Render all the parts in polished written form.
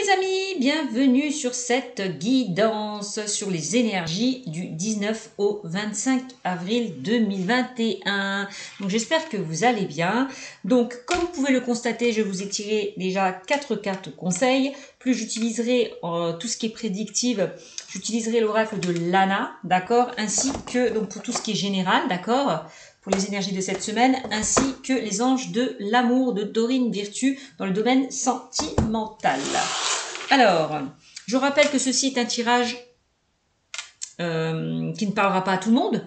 les amis, bienvenue sur cette guidance sur les énergies du 19 au 25 avril 2021. Donc j'espère que vous allez bien. Donc comme vous pouvez le constater, je vous ai tiré déjà 4 cartes conseils. Plus j'utiliserai tout ce qui est prédictive, j'utiliserai l'oracle de Lana, d'accord, ainsi que donc pour tout ce qui est général, d'accord, pour les énergies de cette semaine, ainsi que les anges de l'amour de Dorine Virtue dans le domaine sentimental. Alors, je rappelle que ceci est un tirage qui ne parlera pas à tout le monde,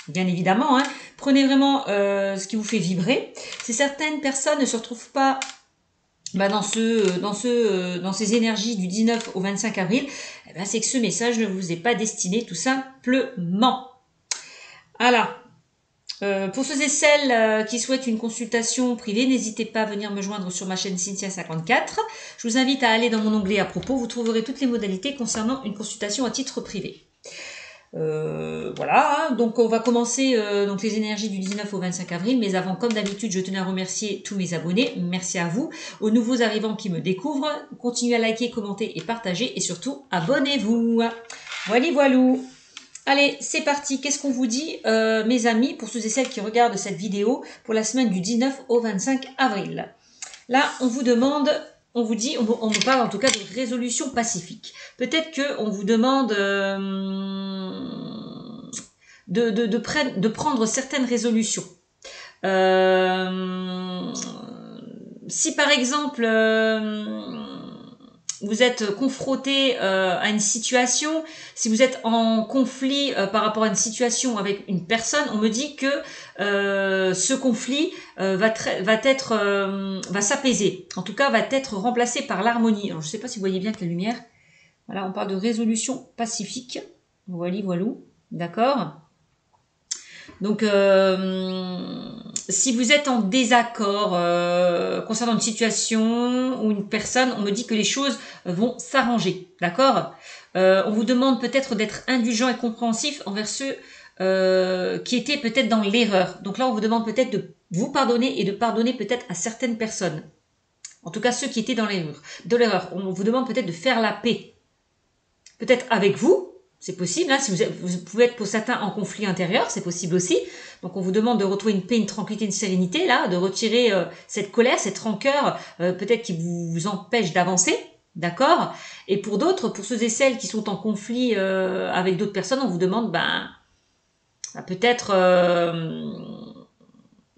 bien évidemment. Hein. Prenez vraiment ce qui vous fait vibrer. Si certaines personnes ne se retrouvent pas dans ces énergies du 19 au 25 avril, eh ben, c'est que ce message ne vous est pas destiné tout simplement. Voilà. Pour ceux et celles qui souhaitent une consultation privée, n'hésitez pas à venir me joindre sur ma chaîne Cynthia54. Je vous invite à aller dans mon onglet à propos, vous trouverez toutes les modalités concernant une consultation à titre privé. Voilà, donc on va commencer donc les énergies du 19 au 25 avril, mais avant, comme d'habitude, je tenais à remercier tous mes abonnés, merci à vous, aux nouveaux arrivants qui me découvrent, continuez à liker, commenter et partager, et surtout, abonnez-vous. Voilà, voilou. Allez, c'est parti. Qu'est-ce qu'on vous dit, mes amis, pour ceux et celles qui regardent cette vidéo, pour la semaine du 19 au 25 avril. Là, on vous demande, on vous dit, on vous parle en tout cas de résolution pacifique. Peut-être qu'on vous demande de prendre certaines résolutions. Si par exemple vous êtes confronté à une situation, si vous êtes en conflit par rapport à une situation avec une personne, on me dit que ce conflit va s'apaiser, en tout cas va être remplacé par l'harmonie. Alors je ne sais pas si vous voyez bien avec la lumière, voilà, on parle de résolution pacifique, voilà, d'accord. Donc, si vous êtes en désaccord concernant une situation ou une personne, on me dit que les choses vont s'arranger, d'accord. On vous demande peut-être d'être indulgent et compréhensif envers ceux qui étaient peut-être dans l'erreur. Donc là, on vous demande peut-être de vous pardonner et de pardonner peut-être à certaines personnes. En tout cas, ceux qui étaient dans l'erreur. On vous demande peut-être de faire la paix. Peut-être avec vous. C'est possible, hein, si vous pouvez être pour certains en conflit intérieur, c'est possible aussi. Donc on vous demande de retrouver une paix, une tranquillité, une sérénité, là, de retirer cette colère, cette rancœur, peut-être qui vous empêche d'avancer, d'accord. Et pour d'autres, pour ceux et celles qui sont en conflit avec d'autres personnes, on vous demande peut-être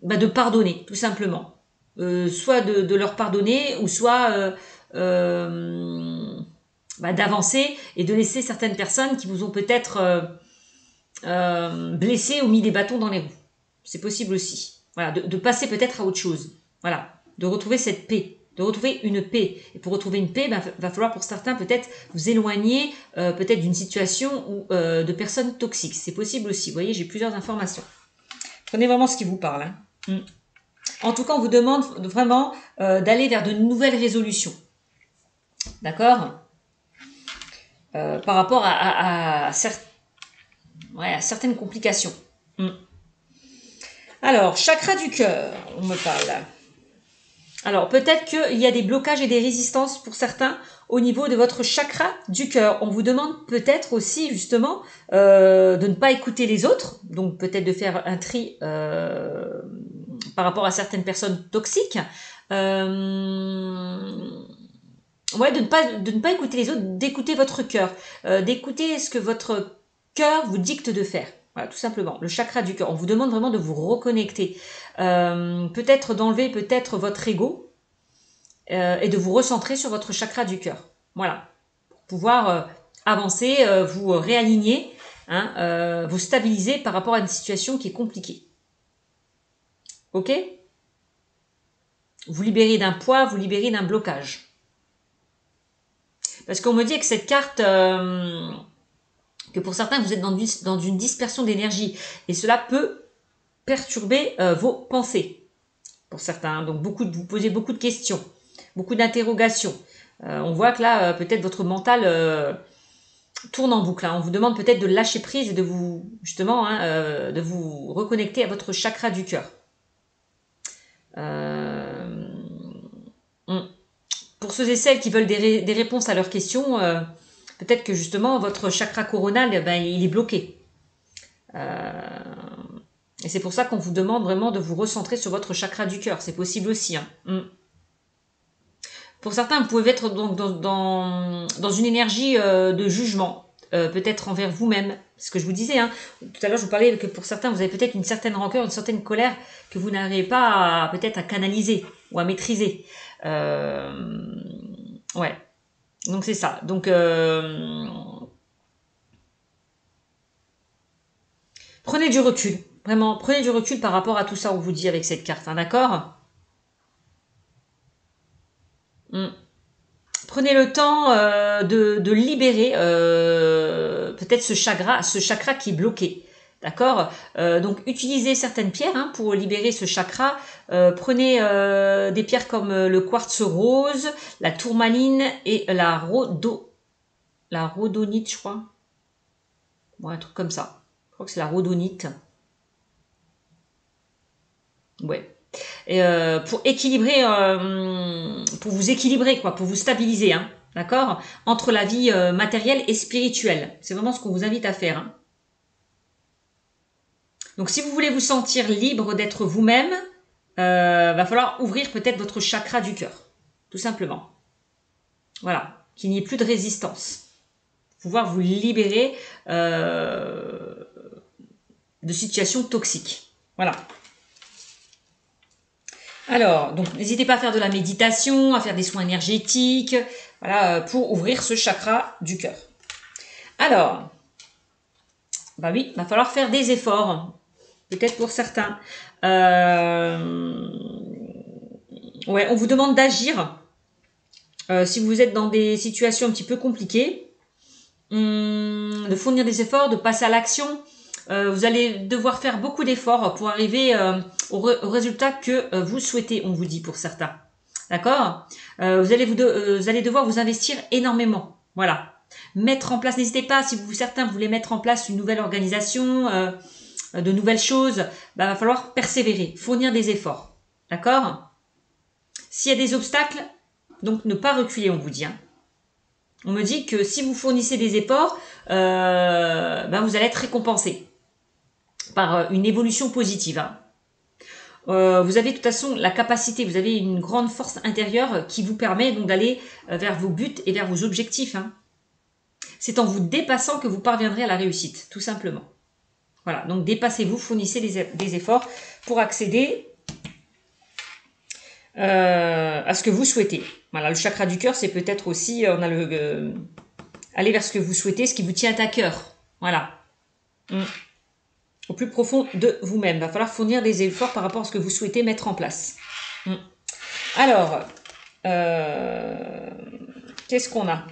de pardonner, tout simplement. Soit de leur pardonner, ou soit d'avancer et de laisser certaines personnes qui vous ont peut-être blessé ou mis des bâtons dans les roues. C'est possible aussi. Voilà, de passer peut-être à autre chose. Voilà, de retrouver cette paix, de retrouver une paix. Et pour retrouver une paix, va falloir pour certains peut-être vous éloigner peut-être d'une situation ou de personnes toxiques. C'est possible aussi. Vous voyez, j'ai plusieurs informations. Prenez vraiment ce qui vous parle. Hein. En tout cas, on vous demande vraiment d'aller vers de nouvelles résolutions. D'accord ? Par rapport à certaines complications. Alors, chakra du cœur, on me parle. Alors, peut-être qu'il y a des blocages et des résistances pour certains au niveau de votre chakra du cœur. On vous demande peut-être aussi, justement, de ne pas écouter les autres. Donc, peut-être de faire un tri par rapport à certaines personnes toxiques. Ouais, de ne pas écouter les autres, d'écouter votre cœur, d'écouter ce que votre cœur vous dicte de faire. Voilà, tout simplement. Le chakra du cœur. On vous demande vraiment de vous reconnecter. Peut-être d'enlever peut-être votre ego et de vous recentrer sur votre chakra du cœur. Voilà. Pour pouvoir avancer, vous réaligner, hein, vous stabiliser par rapport à une situation qui est compliquée. Ok ? Vous libérez d'un poids, vous libérez d'un blocage. Parce qu'on me dit que cette carte, que pour certains, vous êtes dans une dispersion d'énergie. Et cela peut perturber vos pensées. Pour certains. Donc, vous posez beaucoup de questions, beaucoup d'interrogations. On voit que là, peut-être votre mental tourne en boucle. Hein. On vous demande peut-être de lâcher prise et de vous, justement, de vous reconnecter à votre chakra du cœur. pour ceux et celles qui veulent des réponses à leurs questions, peut-être que justement votre chakra coronal, ben, il est bloqué. Et c'est pour ça qu'on vous demande vraiment de vous recentrer sur votre chakra du cœur. C'est possible aussi. Hein. Pour certains, vous pouvez être donc dans une énergie de jugement, peut-être envers vous-même. C'est ce que je vous disais. Hein. Tout à l'heure, je vous parlais que pour certains, vous avez peut-être une certaine rancœur, une certaine colère que vous n'arrivez pas peut-être à canaliser ou à maîtriser. Ouais. Donc c'est ça. Donc prenez du recul. Vraiment, prenez du recul par rapport à tout ça, on vous dit avec cette carte. Hein, d'accord ? Prenez le temps de libérer peut-être ce chakra qui est bloqué. D'accord. Donc utilisez certaines pierres hein, pour libérer ce chakra. Prenez des pierres comme le quartz rose, la tourmaline et la rhodonite, je crois. Bon, un truc comme ça. Je crois que c'est la rhodonite. Ouais. Et pour équilibrer, pour vous équilibrer, quoi, pour vous stabiliser, hein, d'accord, entre la vie matérielle et spirituelle. C'est vraiment ce qu'on vous invite à faire. Hein. Donc, si vous voulez vous sentir libre d'être vous-même, va falloir ouvrir peut-être votre chakra du cœur, tout simplement. Voilà, qu'il n'y ait plus de résistance. Pouvoir vous libérer de situations toxiques. Voilà. Alors, donc n'hésitez pas à faire de la méditation, à faire des soins énergétiques, voilà, pour ouvrir ce chakra du cœur. Alors, bah oui, il va falloir faire des efforts, peut-être pour certains. Ouais, on vous demande d'agir si vous êtes dans des situations un petit peu compliquées, de fournir des efforts, de passer à l'action. Vous allez devoir faire beaucoup d'efforts pour arriver au résultat que vous souhaitez, on vous dit pour certains. D'accord. Vous allez devoir vous investir énormément. Voilà. Mettre en place, n'hésitez pas, si certains voulaient mettre en place une nouvelle organisation, de nouvelles choses, bah, va falloir persévérer, fournir des efforts. D'accord. S'il y a des obstacles, donc ne pas reculer, on vous dit. Hein. On me dit que si vous fournissez des efforts, ben vous allez être récompensé par une évolution positive. Hein. Vous avez de toute façon la capacité, vous avez une grande force intérieure qui vous permet donc d'aller vers vos buts et vers vos objectifs. Hein. C'est en vous dépassant que vous parviendrez à la réussite, tout simplement. Voilà, donc dépassez-vous, fournissez des efforts pour accéder à ce que vous souhaitez. Voilà, le chakra du cœur, c'est peut-être aussi, on a aller vers ce que vous souhaitez, ce qui vous tient à cœur. Voilà. Au plus profond de vous-même. Il va falloir fournir des efforts par rapport à ce que vous souhaitez mettre en place. Alors, qu'est-ce qu'on a?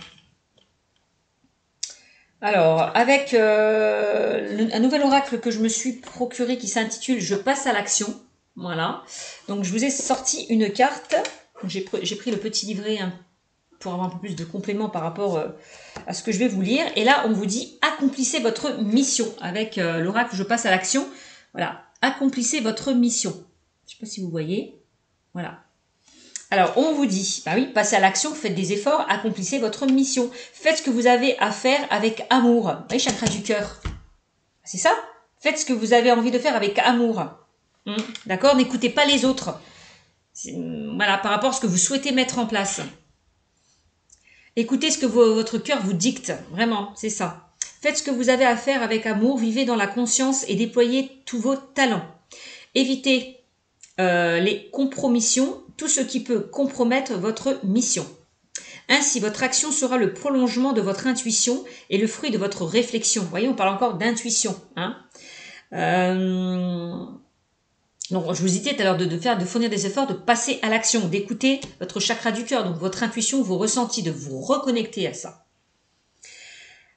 Alors, avec un nouvel oracle que je me suis procuré qui s'intitule « Je passe à l'action ». Voilà. Donc, je vous ai sorti une carte. J'ai pris le petit livret pour avoir un peu plus de compléments par rapport à ce que je vais vous lire. Et là, on vous dit « Accomplissez votre mission » avec l'oracle « Je passe à l'action ». Voilà. Accomplissez votre mission. Je ne sais pas si vous voyez. Voilà. Alors, on vous dit, bah oui, passez à l'action, faites des efforts, accomplissez votre mission. Faites ce que vous avez à faire avec amour. Vous voyez, chakra du cœur. C'est ça? Faites ce que vous avez envie de faire avec amour. D'accord? N'écoutez pas les autres. Voilà, par rapport à ce que vous souhaitez mettre en place. Écoutez ce que votre cœur vous dicte. Vraiment, c'est ça. Faites ce que vous avez à faire avec amour, vivez dans la conscience et déployez tous vos talents. Évitez les compromissions, tout ce qui peut compromettre votre mission. Ainsi, votre action sera le prolongement de votre intuition et le fruit de votre réflexion. Vous voyez, on parle encore d'intuition. Hein. Donc, je vous disais tout à l'heure de fournir des efforts, de passer à l'action, d'écouter votre chakra du cœur, donc votre intuition, vos ressentis, de vous reconnecter à ça.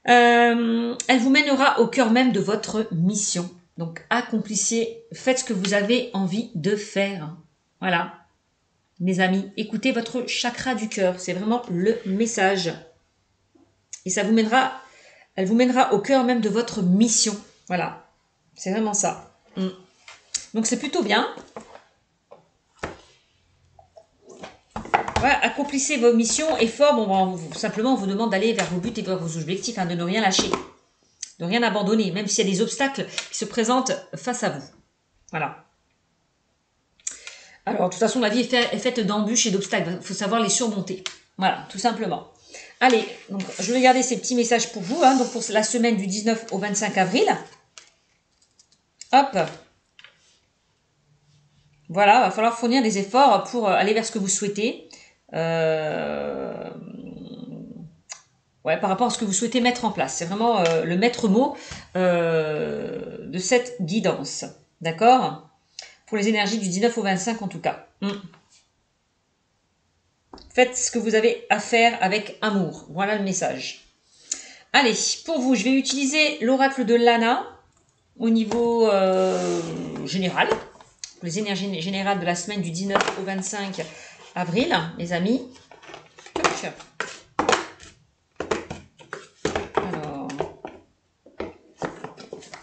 Elle vous mènera au cœur même de votre mission. Donc, accomplissez, faites ce que vous avez envie de faire. Voilà. Mes amis, écoutez votre chakra du cœur. C'est vraiment le message. Et ça vous mènera, elle vous mènera au cœur même de votre mission. Voilà. C'est vraiment ça. Donc, c'est plutôt bien. Voilà, accomplissez vos missions, efforts. Bon, simplement, on vous demande d'aller vers vos buts et vers vos objectifs, hein, de ne rien lâcher, de rien abandonner, même s'il y a des obstacles qui se présentent face à vous. Voilà. Alors, de toute façon, la vie est faite d'embûches et d'obstacles. Il faut savoir les surmonter. Voilà, tout simplement. Allez, donc, je vais garder ces petits messages pour vous, hein, donc pour la semaine du 19 au 25 avril. Hop. Voilà, il va falloir fournir des efforts pour aller vers ce que vous souhaitez. Ouais, par rapport à ce que vous souhaitez mettre en place. C'est vraiment le maître mot de cette guidance. D'accord? Pour les énergies du 19 au 25 en tout cas. Faites ce que vous avez à faire avec amour. Voilà le message. Allez, pour vous, je vais utiliser l'oracle de Lana au niveau général. Pour les énergies générales de la semaine du 19 au 25 avril, les amis. Alors,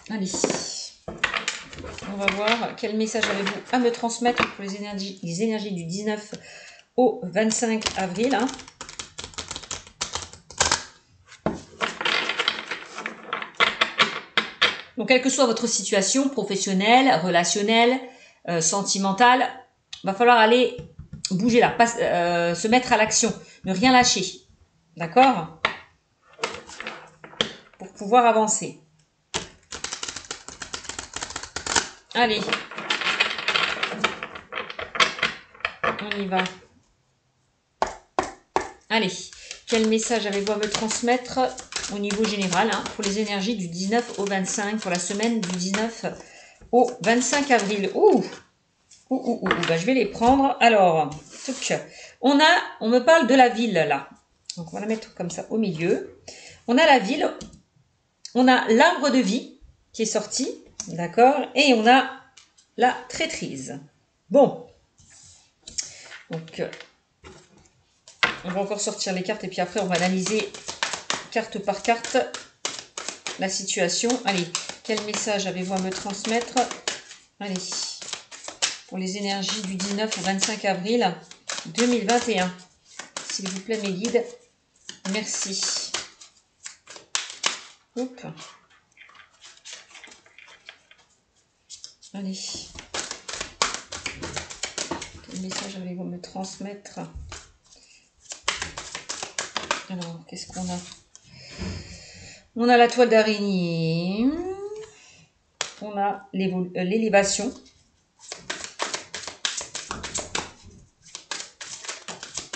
allez. On va voir quel message avez-vous à me transmettre pour les énergies du 19 au 25 avril. Hein. Donc, quelle que soit votre situation professionnelle, relationnelle, sentimentale, va falloir aller bouger là, se mettre à l'action, ne rien lâcher. D'accord? Pour pouvoir avancer. Allez. On y va. Allez. Quel message avez-vous à me transmettre au niveau général hein, pour les énergies du 19 au 25, pour la semaine du 19 au 25 avril. Bah, je vais les prendre. Alors, on me parle de la ville là. Donc, on va la mettre comme ça au milieu. On a la ville. On a l'arbre de vie qui est sorti. D'accord? Et on a la traîtrise. Bon. Donc, on va encore sortir les cartes et puis après, on va analyser carte par carte la situation. Allez, quel message avez-vous à me transmettre? Allez, pour les énergies du 19 au 25 avril 2021. S'il vous plaît, mes guides. Merci. Hop. Allez. Quel message allez-vous me transmettre? Alors, qu'est-ce qu'on a? On a la toile d'araignée. On a l'élévation.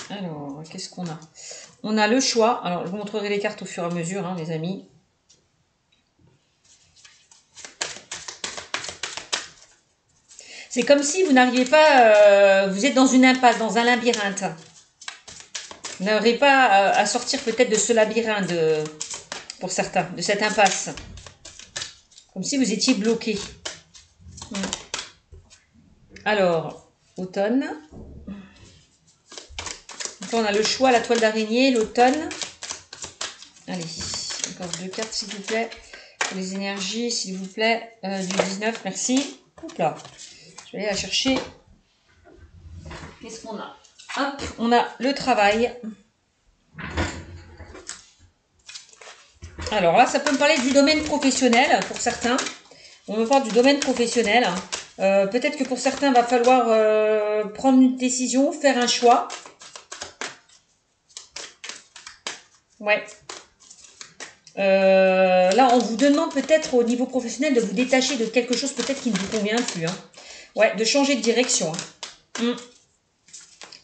Alors, qu'est-ce qu'on a? On a le choix. Alors, je vous montrerai les cartes au fur et à mesure, hein, les amis. C'est comme si vous n'arrivez pas, vous êtes dans une impasse, dans un labyrinthe. Vous n'arrivez pas à sortir peut-être de ce labyrinthe, pour certains, de cette impasse. Comme si vous étiez bloqué. Alors, automne. Donc là, on a le choix, la toile d'araignée, l'automne. Allez, encore deux cartes, s'il vous plaît. Pour les énergies, s'il vous plaît, du 19, merci. Hop là. Je vais aller la chercher. Qu'est-ce qu'on a? Hop, on a le travail. Alors là, ça peut me parler du domaine professionnel pour certains. On me parle du domaine professionnel. Peut-être que pour certains, il va falloir prendre une décision, faire un choix. Ouais. Là, on vous demande peut-être au niveau professionnel de vous détacher de quelque chose peut-être qui ne vous convient plus. Hein. Ouais, de changer de direction. Hein.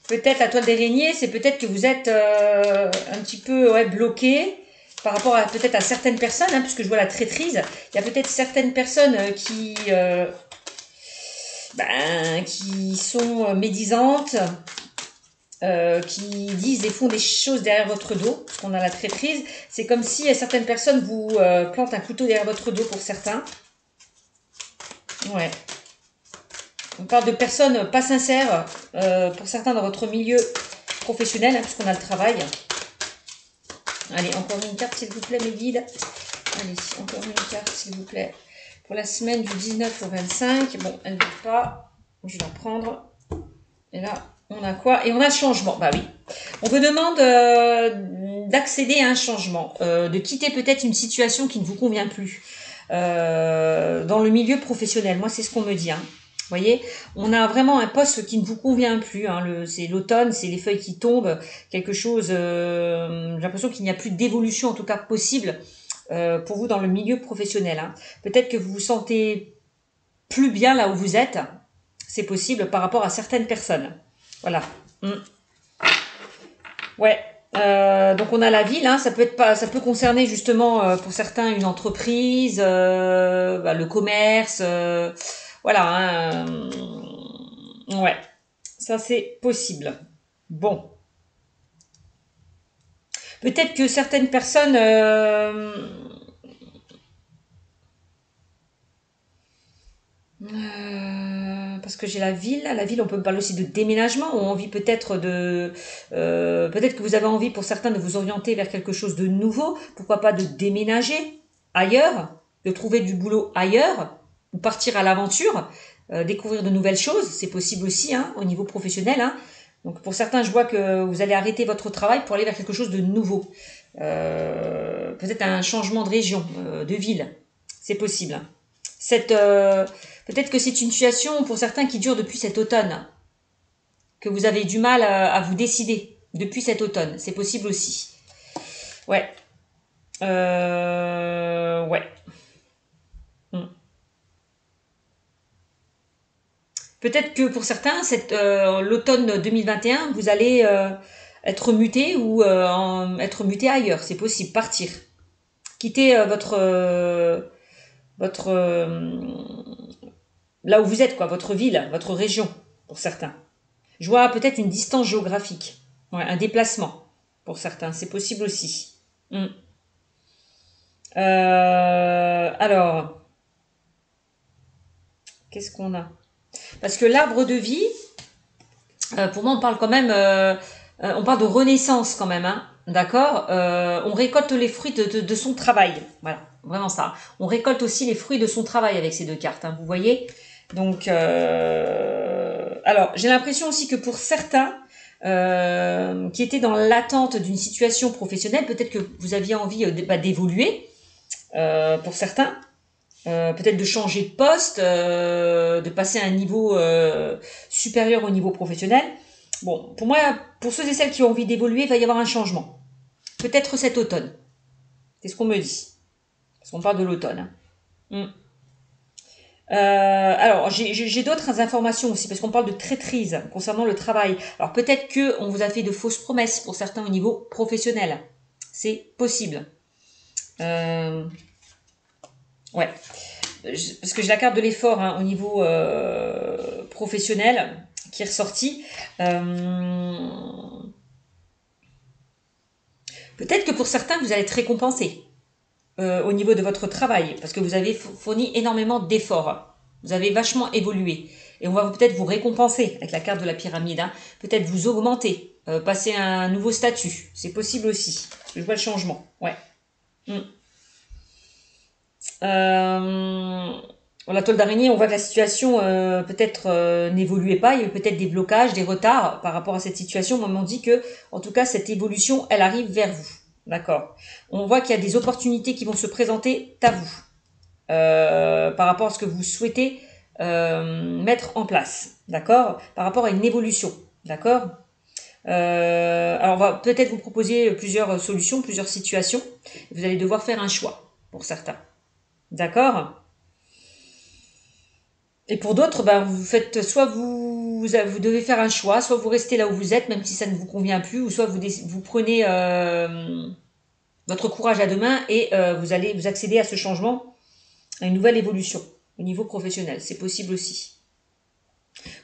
Peut-être la toile d'araignée, c'est peut-être que vous êtes un petit peu bloqué par rapport à peut-être à certaines personnes, hein, puisque je vois la traîtrise. Il y a peut-être certaines personnes qui sont médisantes, qui disent et font des choses derrière votre dos, parce qu'on a la traîtrise. C'est comme si certaines personnes vous plantent un couteau derrière votre dos pour certains. Ouais. On parle de personnes pas sincères pour certains dans votre milieu professionnel, hein, puisqu'on a le travail. Allez, encore une carte, s'il vous plaît, mes guides. Allez, encore une carte, s'il vous plaît. Pour la semaine du 19 au 25. Bon, elle ne veut pas. Je vais la prendre. Et là, On a quoi? Et on a changement. Bah oui. On vous demande d'accéder à un changement, de quitter peut-être une situation qui ne vous convient plus dans le milieu professionnel. Moi, c'est ce qu'on me dit. Hein. Vous voyez, on a vraiment un poste qui ne vous convient plus. Hein. C'est l'automne, c'est les feuilles qui tombent, quelque chose. J'ai l'impression qu'il n'y a plus d'évolution, en tout cas possible, pour vous dans le milieu professionnel. Hein. Peut-être que vous vous sentez plus bien là où vous êtes. C'est possible par rapport à certaines personnes. Voilà. Ouais. Donc on a la ville, hein, ça peut être pas, ça peut concerner justement pour certains une entreprise, le commerce, voilà. Hein, ouais, ça c'est possible. Bon, peut-être que certaines personnes parce que j'ai la ville. La ville, on peut parler aussi de déménagement. Ont envie peut-être de, peut-être que vous avez envie pour certains de vous orienter vers quelque chose de nouveau. Pourquoi pas de déménager ailleurs, de trouver du boulot ailleurs, ou partir à l'aventure, découvrir de nouvelles choses. C'est possible aussi, hein, au niveau professionnel. Hein. Donc pour certains, je vois que vous allez arrêter votre travail pour aller vers quelque chose de nouveau. Peut-être un changement de région, de ville. C'est possible. Cette, peut-être que c'est une situation pour certains qui dure depuis cet automne, que vous avez du mal à vous décider depuis cet automne. C'est possible aussi. Ouais. Ouais. Hmm. Peut-être que pour certains, l'automne 2021, vous allez être muté ou être muté ailleurs. C'est possible. Partir. Quitter votre là où vous êtes, quoi, votre ville, votre région, pour certains. Je vois peut-être une distance géographique, ouais, un déplacement pour certains, c'est possible aussi. Mm. Alors, qu'est-ce qu'on a? Parce que l'arbre de vie, pour moi, on parle quand même, on parle de renaissance quand même, hein, d'accord. On récolte les fruits de son travail, voilà, vraiment ça. On récolte aussi les fruits de son travail avec ces deux cartes, hein, vous voyez. Donc, alors, j'ai l'impression aussi que pour certains qui étaient dans l'attente d'une situation professionnelle, peut-être que vous aviez envie d'évoluer, pour certains, peut-être de changer de poste, de passer à un niveau supérieur au niveau professionnel. Bon, pour moi, pour ceux et celles qui ont envie d'évoluer, il va y avoir un changement. Peut-être cet automne. C'est ce qu'on me dit. Parce qu'on parle de l'automne. Hein. Mm. Alors, j'ai d'autres informations aussi, parce qu'on parle de traîtrise concernant le travail. Alors, peut-être que on vous a fait de fausses promesses pour certains au niveau professionnel. C'est possible. Ouais. Parce que j'ai la carte de l'effort hein, au niveau professionnel qui est ressortie. Peut-être que pour certains, vous allez être récompensé au niveau de votre travail, parce que vous avez fourni énormément d'efforts. Vous avez vachement évolué. Et on va peut-être vous récompenser avec la carte de la pyramide. Hein. Peut-être vous augmenter, passer à un nouveau statut. C'est possible aussi. Je vois le changement. Ouais. Mm. La toile d'araignée, on voit que la situation peut-être n'évoluait pas. Il y a eu peut-être des blocages, des retards par rapport à cette situation. Mais on dit que, en tout cas, cette évolution, elle arrive vers vous. D'accord. On voit qu'il y a des opportunités qui vont se présenter à vous par rapport à ce que vous souhaitez mettre en place. D'accord. Par rapport à une évolution. D'accord. Alors, on va peut-être vous proposer plusieurs solutions, plusieurs situations. Vous allez devoir faire un choix pour certains. D'accord. Et pour d'autres, ben, vous faites soit vous devez faire un choix, soit vous restez là où vous êtes, même si ça ne vous convient plus, ou soit vous prenez votre courage à deux mains et vous allez vous accéder à ce changement, à une nouvelle évolution au niveau professionnel. C'est possible aussi.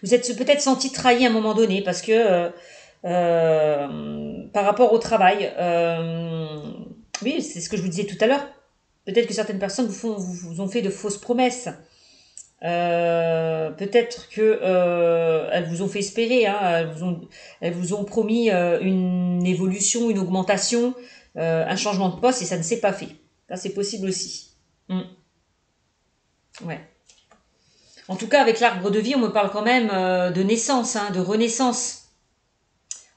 Vous êtes peut-être senti trahi à un moment donné parce que par rapport au travail, oui, c'est ce que je vous disais tout à l'heure. Peut-être que certaines personnes vous ont fait de fausses promesses. Peut-être que elles vous ont fait espérer, hein, elles vous ont promis une évolution, une augmentation, un changement de poste et ça ne s'est pas fait. Ça c'est possible aussi. Mm. Ouais. En tout cas, avec l'arbre de vie, on me parle quand même de naissance, hein, de renaissance.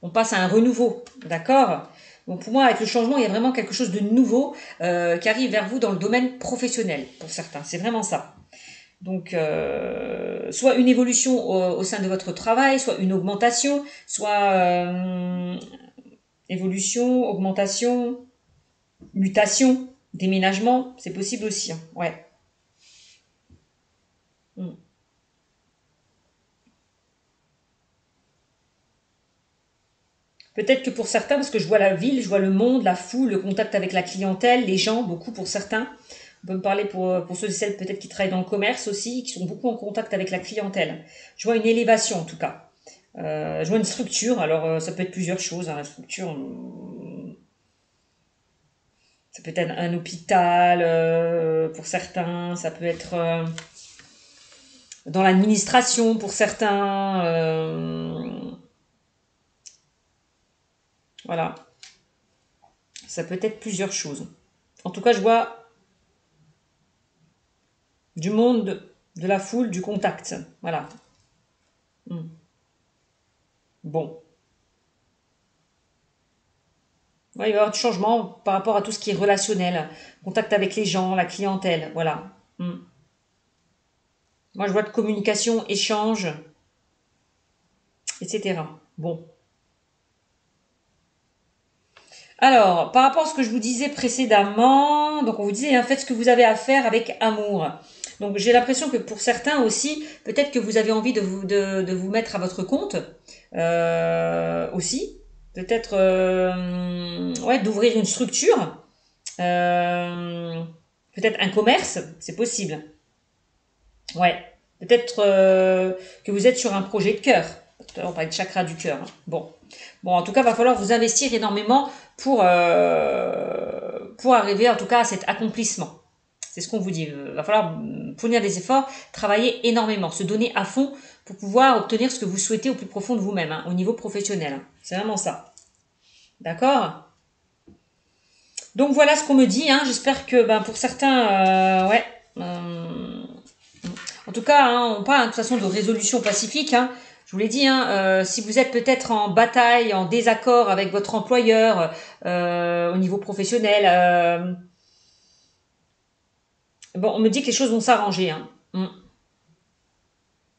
On passe à un renouveau, d'accord? Donc pour moi, avec le changement, il y a vraiment quelque chose de nouveau qui arrive vers vous dans le domaine professionnel, pour certains. C'est vraiment ça. Donc, soit une évolution au sein de votre travail, soit une augmentation, soit évolution, augmentation, mutation, déménagement, c'est possible aussi. Hein. Ouais. Mm. Peut-être que pour certains, parce que je vois la ville, je vois le monde, la foule, le contact avec la clientèle, les gens, beaucoup pour certains. On peut me parler pour ceux et celles peut-être qui travaillent dans le commerce aussi, qui sont beaucoup en contact avec la clientèle. Je vois une élévation en tout cas. Je vois une structure, alors ça peut être plusieurs choses. Hein, la structure, ça peut être un hôpital pour certains, ça peut être dans l'administration pour certains. Voilà, ça peut être plusieurs choses. En tout cas, je vois du monde, de la foule, du contact. Voilà. Hmm. Bon. Ouais, il va y avoir du changement par rapport à tout ce qui est relationnel. Contact avec les gens, la clientèle. Voilà. Hmm. Moi, je vois de communication, échange, etc. Bon. Alors, par rapport à ce que je vous disais précédemment, donc on vous disait, hein, faites ce que vous avez à faire avec amour. Donc j'ai l'impression que pour certains aussi, peut-être que vous avez envie de vous mettre à votre compte aussi. Peut-être ouais, d'ouvrir une structure, euh, peut-être un commerce, c'est possible. Ouais, peut-être que vous êtes sur un projet de cœur. Tout à l'heure, on parlait de chakra du cœur. Hein. Bon. Bon, en tout cas, il va falloir vous investir énormément pour arriver en tout cas à cet accomplissement. C'est ce qu'on vous dit. Il va falloir fournir des efforts, travailler énormément, se donner à fond pour pouvoir obtenir ce que vous souhaitez au plus profond de vous-même, hein, au niveau professionnel. Hein. C'est vraiment ça. D'accord? Donc voilà ce qu'on me dit. Hein. J'espère que ben, pour certains, ouais. En tout cas, hein, on parle de toute façon de résolution pacifique. Hein. Je vous l'ai dit, hein, si vous êtes peut-être en bataille, en désaccord avec votre employeur au niveau professionnel, bon, on me dit que les choses vont s'arranger. Hein.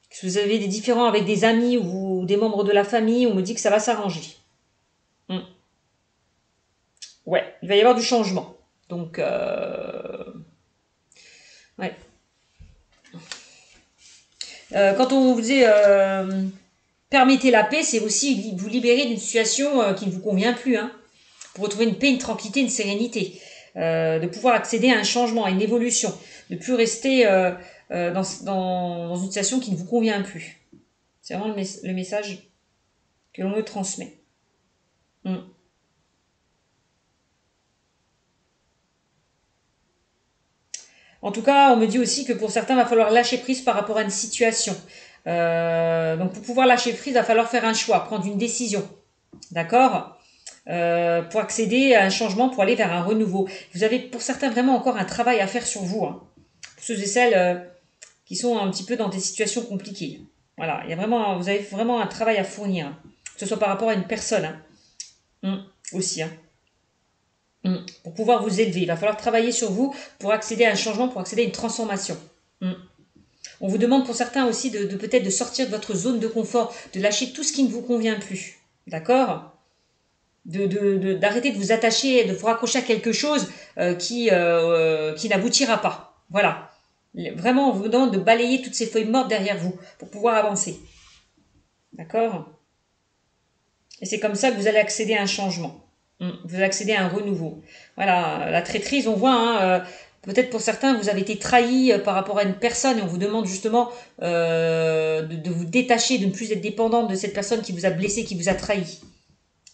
Si vous avez des différends avec des amis ou des membres de la famille, on me dit que ça va s'arranger. Mm. Ouais, il va y avoir du changement. Donc, ouais. Quand on vous dit permettez la paix, c'est aussi vous libérer d'une situation qui ne vous convient plus. Hein, pour retrouver une paix, une tranquillité, une sérénité. De pouvoir accéder à un changement, à une évolution. De ne plus rester dans une situation qui ne vous convient plus. C'est vraiment le message que l'on me transmet. Mm. En tout cas, on me dit aussi que pour certains, il va falloir lâcher prise par rapport à une situation. Donc pour pouvoir lâcher prise, il va falloir faire un choix, prendre une décision. D'accord pour accéder à un changement, pour aller vers un renouveau. Vous avez pour certains vraiment encore un travail à faire sur vous. Hein. Pour ceux et celles qui sont un petit peu dans des situations compliquées. Voilà, il y a vraiment, vous avez vraiment un travail à fournir. Hein. Que ce soit par rapport à une personne. Hein. Aussi. Hein. Pour pouvoir vous élever. Il va falloir travailler sur vous pour accéder à un changement, pour accéder à une transformation. On vous demande pour certains aussi de peut-être de sortir de votre zone de confort, de lâcher tout ce qui ne vous convient plus. D'accord d'arrêter de vous attacher, de vous raccrocher à quelque chose qui n'aboutira pas. Voilà. Vraiment, on vous demande de balayer toutes ces feuilles mortes derrière vous pour pouvoir avancer. D'accord Et c'est comme ça que vous allez accéder à un changement. Vous allez accéder à un renouveau. Voilà, la traîtrise, on voit, hein, peut-être pour certains, vous avez été trahi par rapport à une personne et on vous demande justement de vous détacher, de ne plus être dépendante de cette personne qui vous a blessé, qui vous a trahi.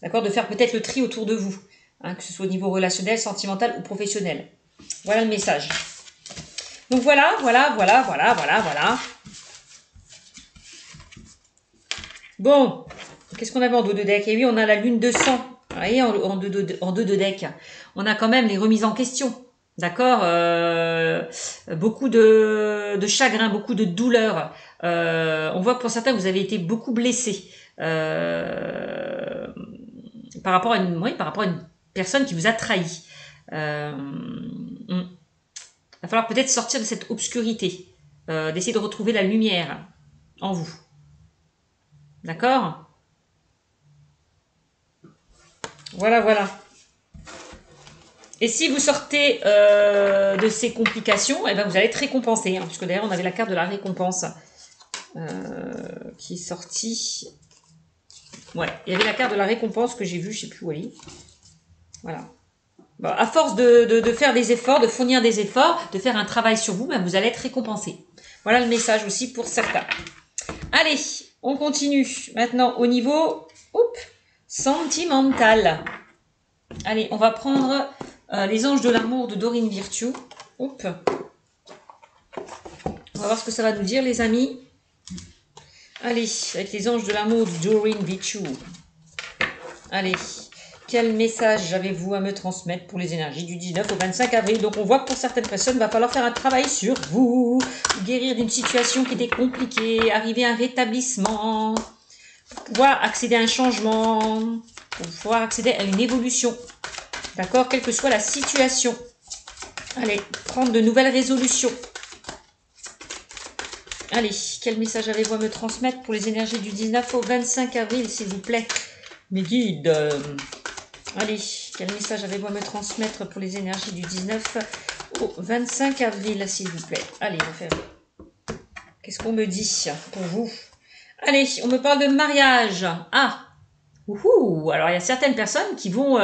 D'accord, de faire peut-être le tri autour de vous, hein, que ce soit au niveau relationnel, sentimental ou professionnel. Voilà le message. Donc voilà. Bon, qu'est-ce qu'on avait en dos de deck? Et oui, on a la lune de sang. Vous voyez, en deux de deck. On a quand même les remises en question. D'accord beaucoup de chagrin, beaucoup de douleur. On voit que pour certains, vous avez été beaucoup blessés. par rapport à une personne qui vous a trahi. Il va falloir peut-être sortir de cette obscurité, d'essayer de retrouver la lumière en vous. D'accord? Voilà, voilà. Et si vous sortez de ces complications, eh ben vous allez être récompensé, hein, puisque d'ailleurs on avait la carte de la récompense qui est sortie. Ouais, il y avait la carte de la récompense que j'ai vue, je sais plus où elle est. Voilà. Bon, à force de faire des efforts, de fournir des efforts, de faire un travail sur vous, ben vous allez être récompensé. Voilà le message aussi pour certains. Allez, on continue. Maintenant au niveau sentimental. Allez, on va prendre les anges de l'amour de Dorine Virtue. On va voir ce que ça va nous dire, les amis. Allez, avec les anges de l'amour de Dorine Virtue. Allez, quel message avez-vous à me transmettre pour les énergies du 19 au 25 avril? Donc, on voit que pour certaines personnes, il va falloir faire un travail sur vous, guérir d'une situation qui était compliquée, arriver à un rétablissement, pour pouvoir accéder à un changement, pour pouvoir accéder à une évolution. D'accord? Quelle que soit la situation. Allez, prendre de nouvelles résolutions. Allez, quel message avez-vous à me transmettre pour les énergies du 19 au 25 avril, s'il vous plaît? Mes guides. Allez, quel message avez-vous à me transmettre pour les énergies du 19 au 25 avril, s'il vous plaît? Allez, on va faire. Qu'est-ce qu'on me dit pour vous? Allez, on me parle de mariage. Ah, ouhou. Alors, il y a certaines personnes qui vont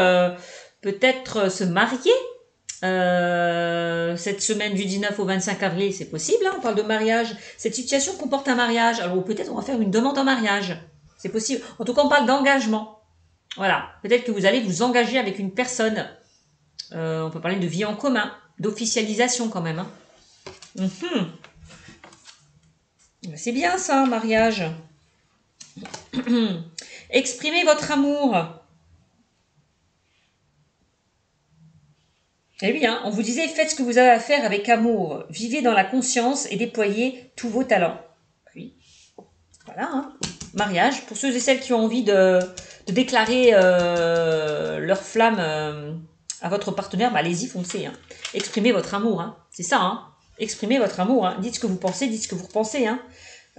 peut-être se marier cette semaine du 19 au 25 avril. C'est possible, hein, on parle de mariage. Cette situation comporte un mariage. Alors, peut-être on va faire une demande en mariage. C'est possible. En tout cas, on parle d'engagement. Voilà. Peut-être que vous allez vous engager avec une personne. On peut parler de vie en commun, d'officialisation quand même. Hein. C'est bien ça, mariage. Exprimez votre amour. Eh oui, hein, on vous disait, faites ce que vous avez à faire avec amour. Vivez dans la conscience et déployez tous vos talents. Puis, voilà, hein. Mariage. Pour ceux et celles qui ont envie de déclarer leur flamme à votre partenaire, bah, allez-y, foncez. Hein. Exprimez votre amour. Hein. C'est ça. Hein. Exprimez votre amour. Hein. Dites ce que vous pensez, dites ce que vous repensez. Hein.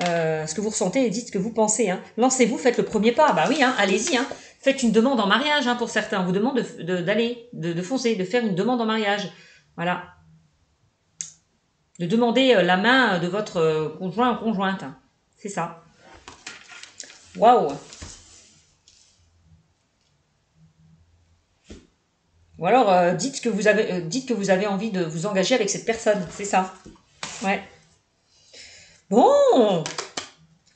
Ce que vous ressentez et dites ce que vous pensez. Hein. Lancez-vous, faites le premier pas. Bah oui, hein, allez-y. Hein. Faites une demande en mariage hein, pour certains. On vous demande de foncer, de faire une demande en mariage. Voilà. De demander la main de votre conjoint ou conjointe. Hein. C'est ça. Waouh. Ou alors dites que vous avez envie de vous engager avec cette personne. C'est ça. Ouais. Bon.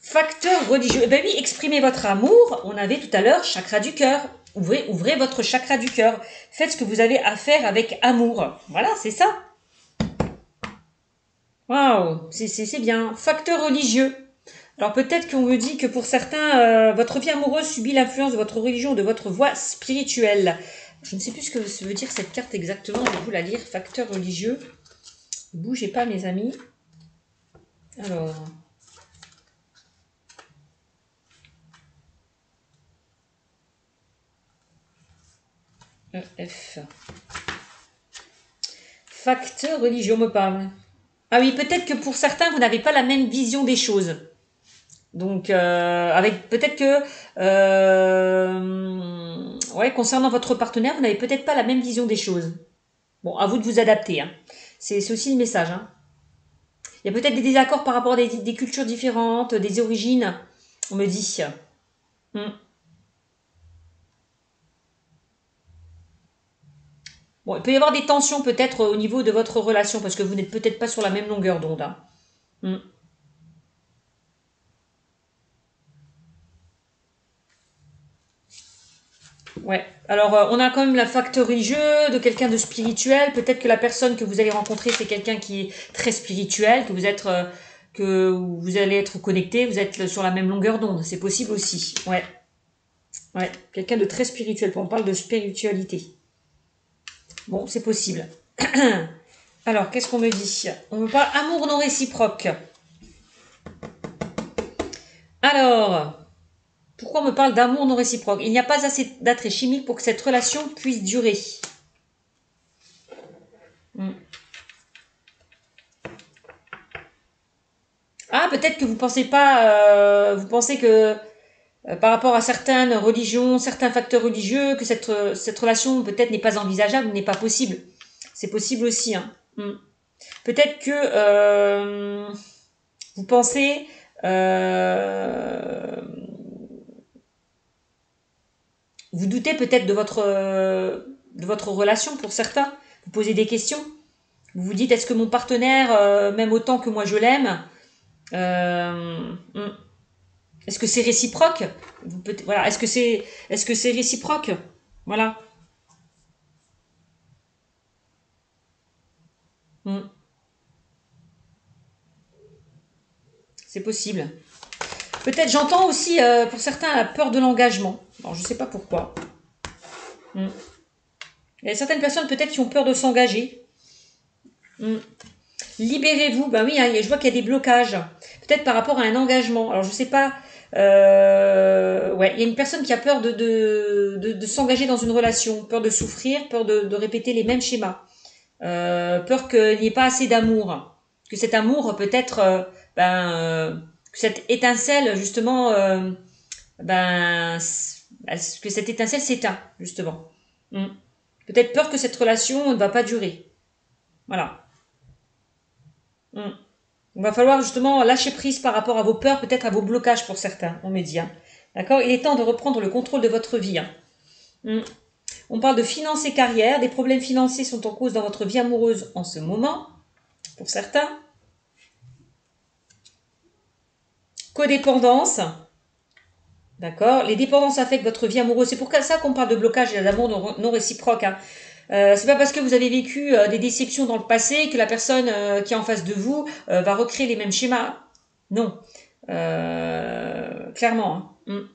Facteur religieux. Eh ben oui, exprimez votre amour. On avait tout à l'heure chakra du cœur. Ouvrez votre chakra du cœur. Faites ce que vous avez à faire avec amour. Voilà, c'est ça. Waouh, c'est bien. Facteur religieux. Alors peut-être qu'on me dit que pour certains, votre vie amoureuse subit l'influence de votre religion ou de votre voie spirituelle. Je ne sais plus ce que ça veut dire cette carte exactement. Je vais vous la lire. Facteur religieux. Ne bougez pas, mes amis. Alors... F. Facteur religieux, on me parle. Ah oui, peut-être que pour certains, vous n'avez pas la même vision des choses. Donc, avec peut-être que, ouais, concernant votre partenaire, vous n'avez peut-être pas la même vision des choses. Bon, à vous de vous adapter. Hein. C'est aussi le message. Hein. Il y a peut-être des désaccords par rapport à des cultures différentes, des origines. On me dit. Bon, il peut y avoir des tensions peut-être au niveau de votre relation parce que vous n'êtes peut-être pas sur la même longueur d'onde. Hein. Ouais. Alors, on a quand même le facteur religieux de quelqu'un de spirituel. Peut-être que la personne que vous allez rencontrer, c'est quelqu'un qui est très spirituel, que vous allez être connecté, vous êtes sur la même longueur d'onde. C'est possible aussi. Ouais. Ouais. Quelqu'un de très spirituel. On parle de spiritualité. Bon, c'est possible. Alors, qu'est-ce qu'on me dit? On me parle amour non réciproque. Alors, Pourquoi on me parle d'amour non réciproque? Il n'y a pas assez d'attrait chimique pour que cette relation puisse durer. Ah, peut-être que vous pensez pas, vous pensez que par rapport à certaines religions, certains facteurs religieux, que cette relation peut-être n'est pas envisageable, n'est pas possible. C'est possible aussi. Hein. Peut-être que vous pensez vous doutez peut-être de votre relation pour certains. Vous posez des questions. Vous vous dites, est-ce que mon partenaire m'aime autant que moi je l'aime? Est-ce que c'est réciproque? Voilà. Est-ce que c'est réciproque? Voilà. C'est possible. Peut-être j'entends aussi pour certains la peur de l'engagement. Alors je ne sais pas pourquoi. Il y a certaines personnes peut-être qui ont peur de s'engager. Libérez-vous. Ben oui, hein, je vois qu'il y a des blocages. Peut-être par rapport à un engagement. Alors je sais pas. Ouais, il y a une personne qui a peur de s'engager dans une relation, peur de souffrir, peur de répéter les mêmes schémas, peur qu'il n'y ait pas assez d'amour, que cet amour peut-être, que cette étincelle justement, que cette étincelle s'éteint justement. Peut-être peur que cette relation ne va pas durer. Voilà. Il va falloir justement lâcher prise par rapport à vos peurs, peut-être à vos blocages pour certains, on me dit. Hein. D'accord? Il est temps de reprendre le contrôle de votre vie. Hein. On parle de finances et carrière. Des problèmes financiers sont en cause dans votre vie amoureuse en ce moment, pour certains. Codépendance. D'accord? Les dépendances affectent votre vie amoureuse. C'est pour ça qu'on parle de blocage et d'amour non réciproque. Hein. C'est pas parce que vous avez vécu des déceptions dans le passé que la personne qui est en face de vous va recréer les mêmes schémas. Non. Clairement. Hein.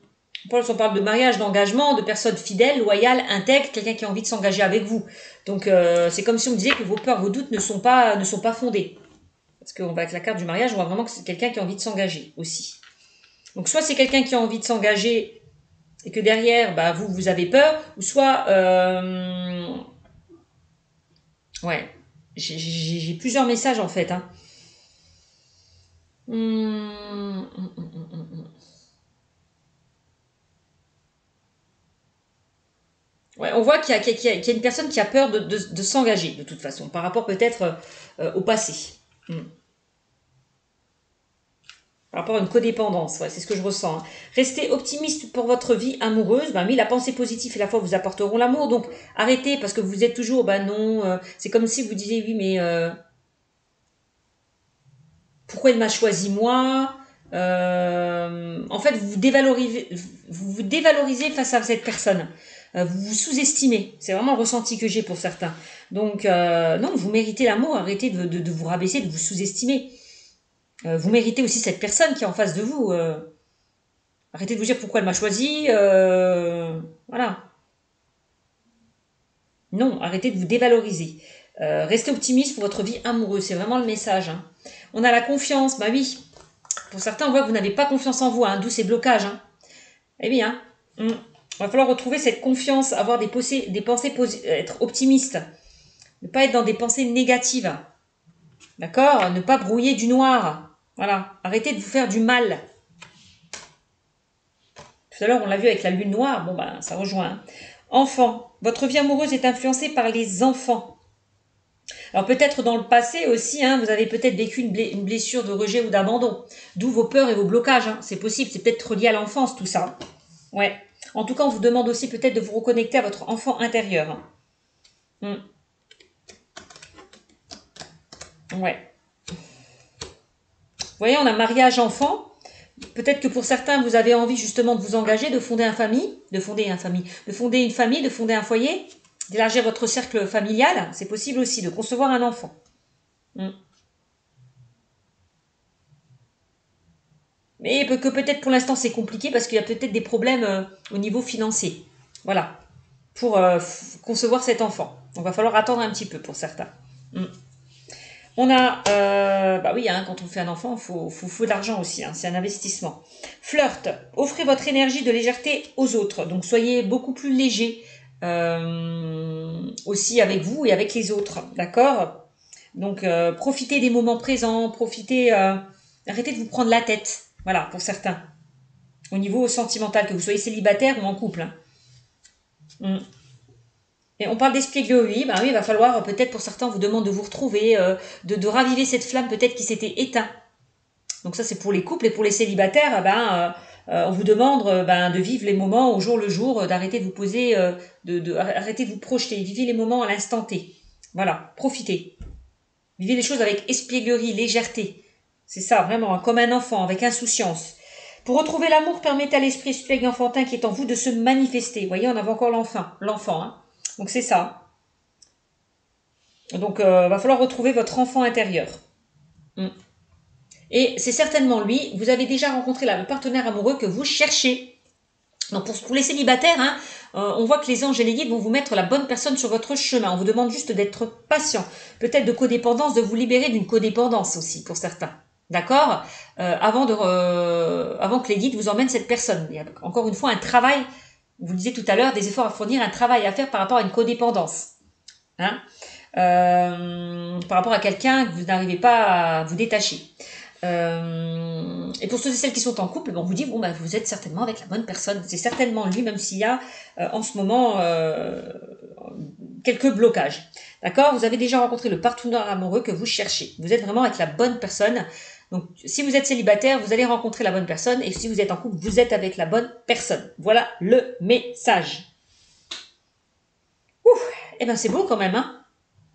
On parle de mariage, d'engagement, de personnes fidèles, loyales, intègres, quelqu'un qui a envie de s'engager avec vous. Donc c'est comme si on me disait que vos peurs, vos doutes ne sont pas fondés. Parce qu'on va avec la carte du mariage, on voit vraiment que c'est quelqu'un qui a envie de s'engager aussi. Donc soit c'est quelqu'un qui a envie de s'engager et que derrière, bah, vous avez peur, ou soit ouais, j'ai plusieurs messages en fait. Hein. Ouais, on voit qu'il y a une personne qui a peur de s'engager de toute façon, par rapport peut-être au passé. Par rapport à une codépendance, ouais, c'est ce que je ressens. Hein. Restez optimiste pour votre vie amoureuse. Ben oui, la pensée positive et la foi vous apporteront l'amour. Donc arrêtez parce que vous êtes toujours, ben non, c'est comme si vous disiez oui, mais pourquoi il m'a choisi moi? En fait, vous vous dévalorisez face à cette personne. Vous vous sous-estimez. C'est vraiment le ressenti que j'ai pour certains. Donc non, vous méritez l'amour. Arrêtez de vous rabaisser, de vous sous-estimer. Vous méritez aussi cette personne qui est en face de vous. Arrêtez de vous dire pourquoi elle m'a choisi. Voilà. Non, arrêtez de vous dévaloriser. Restez optimiste pour votre vie amoureuse. C'est vraiment le message. Hein. On a la confiance. Bah oui. Pour certains, on voit que vous n'avez pas confiance en vous. Hein, d'où ces blocages. Hein. Eh bien, il va falloir retrouver cette confiance, avoir des pensées être optimiste. Ne pas être dans des pensées négatives. D'accord? Ne pas brouiller du noir. Voilà. Arrêtez de vous faire du mal. Tout à l'heure, on l'a vu avec la lune noire. Bon, ben, ça rejoint. Hein. Enfant. Votre vie amoureuse est influencée par les enfants. Alors, peut-être dans le passé aussi, hein, vous avez peut-être vécu une blessure de rejet ou d'abandon. D'où vos peurs et vos blocages. Hein. C'est possible. C'est peut-être relié à l'enfance, tout ça. Ouais. En tout cas, on vous demande aussi peut-être de vous reconnecter à votre enfant intérieur. Ouais. Vous voyez, on a mariage enfant. Peut-être que pour certains, vous avez envie justement de vous engager, de fonder une famille, de fonder un foyer, d'élargir votre cercle familial. C'est possible aussi de concevoir un enfant. Mais que peut-être pour l'instant c'est compliqué parce qu'il y a peut-être des problèmes au niveau financier. Voilà. Pour concevoir cet enfant. Donc il va falloir attendre un petit peu pour certains. On a, bah oui, hein, quand on fait un enfant, faut de l'argent aussi, hein, c'est un investissement. Flirt, offrez votre énergie de légèreté aux autres, donc soyez beaucoup plus léger aussi avec vous et avec les autres, d'accord? Donc profitez des moments présents, profitez, arrêtez de vous prendre la tête, voilà, pour certains, au niveau sentimental, que vous soyez célibataire ou en couple. Hein. Et on parle d'espièglerie, ben oui, il va falloir peut-être pour certains, on vous demande de vous retrouver, de raviver cette flamme peut-être qui s'était éteinte. Donc ça c'est pour les couples et pour les célibataires, on vous demande de vivre les moments au jour le jour, d'arrêter de vous poser, arrêter de vous projeter, vivez les moments à l'instant T. Voilà, profitez. Vivez les choses avec espièglerie, légèreté. C'est ça, vraiment, comme un enfant, avec insouciance. Pour retrouver l'amour, permettez à l'esprit espiègle enfantin qui est en vous de se manifester. Vous voyez, on avait encore l'enfant. Hein. Donc c'est ça. Donc va falloir retrouver votre enfant intérieur. Et c'est certainement lui, vous avez déjà rencontré le partenaire amoureux que vous cherchez. Donc pour les célibataires, hein, on voit que les anges et les guides vont vous mettre la bonne personne sur votre chemin. On vous demande juste d'être patient. Peut-être de codépendance, de vous libérer d'une codépendance aussi pour certains. D'accord avant que les guides vous emmènent cette personne. Il y a encore une fois un travail, vous le disiez tout à l'heure, des efforts à fournir, un travail à faire par rapport à une codépendance. Hein par rapport à quelqu'un que vous n'arrivez pas à vous détacher. Et pour ceux et celles qui sont en couple, on vous dit vous êtes certainement avec la bonne personne. C'est certainement lui, même s'il y a en ce moment quelques blocages. D'accord? Vous avez déjà rencontré le partenaire amoureux que vous cherchez. Vous êtes vraiment avec la bonne personne. Donc, si vous êtes célibataire, vous allez rencontrer la bonne personne. Et si vous êtes en couple, vous êtes avec la bonne personne. Voilà le message. Ouh, eh ben c'est beau quand même, hein?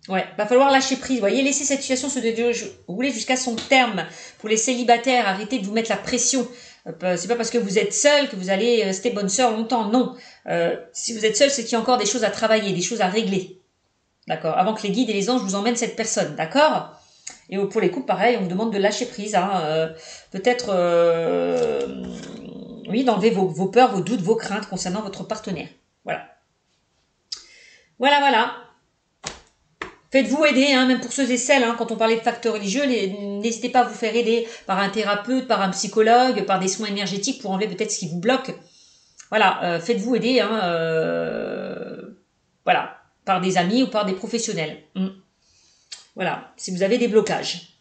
Ouais, va falloir lâcher prise. Vous voyez, laisser cette situation se dérouler jusqu'à son terme. Pour les célibataires, arrêtez de vous mettre la pression. C'est pas parce que vous êtes seul que vous allez rester bonne sœur longtemps. Non. Si vous êtes seul, c'est qu'il y a encore des choses à travailler, des choses à régler. D'accord. Avant que les guides et les anges vous emmènent cette personne. D'accord. Et pour les couples, pareil, on vous demande de lâcher prise. Hein. Peut-être, oui, d'enlever vos peurs, vos doutes, vos craintes concernant votre partenaire. Voilà. Voilà. Faites-vous aider, hein, même pour ceux et celles, hein, quand on parlait de facteurs religieux, n'hésitez pas à vous faire aider par un thérapeute, par un psychologue, par des soins énergétiques pour enlever peut-être ce qui vous bloque. Voilà, faites-vous aider, hein, voilà, par des amis ou par des professionnels. Voilà, si vous avez des blocages,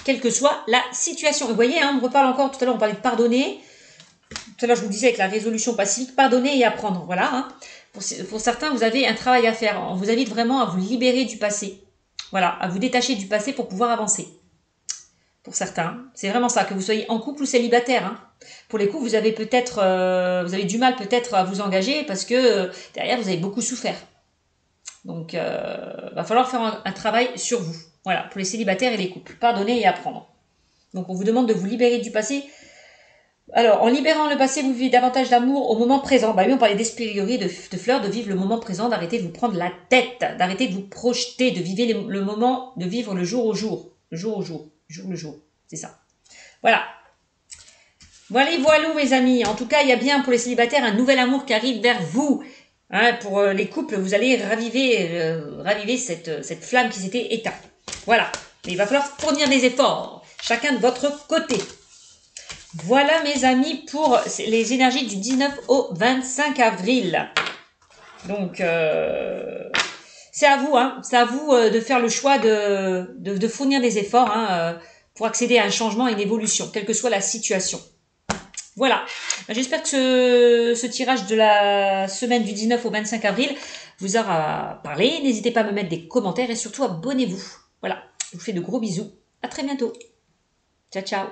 quelle que soit la situation. Vous voyez, hein, on me reparle encore, tout à l'heure on parlait de pardonner. Tout à l'heure je vous disais avec la résolution pacifique, pardonner et apprendre, voilà. Hein. Pour certains, vous avez un travail à faire. On vous invite vraiment à vous libérer du passé. Voilà, à vous détacher du passé pour pouvoir avancer. Pour certains, c'est vraiment ça, que vous soyez en couple ou célibataire. Hein. Pour les couples, vous avez peut-être, vous avez du mal peut-être à vous engager parce que derrière, vous avez beaucoup souffert. Donc, va falloir faire un travail sur vous. Voilà, pour les célibataires et les couples. Pardonner et apprendre. Donc, on vous demande de vous libérer du passé. Alors, en libérant le passé, vous vivez davantage d'amour au moment présent. Bah oui, on parlait d'espièglerie, de fleurs, de vivre le moment présent, d'arrêter de vous prendre la tête, d'arrêter de vous projeter, de vivre le moment, de vivre le jour au jour. Le jour au jour. Le jour le jour. C'est ça. Voilà. Voilà, mes amis. En tout cas, il y a bien pour les célibataires un nouvel amour qui arrive vers vous. Hein, pour les couples, vous allez raviver cette flamme qui s'était éteinte. Voilà. Mais il va falloir fournir des efforts. Chacun de votre côté. Voilà mes amis pour les énergies du 19 au 25 avril. Donc c'est à vous, hein, c'est à vous de faire le choix de fournir des efforts hein, pour accéder à un changement et une évolution, quelle que soit la situation. Voilà, j'espère que ce tirage de la semaine du 19 au 25 avril vous aura parlé. N'hésitez pas à me mettre des commentaires et surtout abonnez-vous. Voilà, je vous fais de gros bisous. À très bientôt. Ciao, ciao.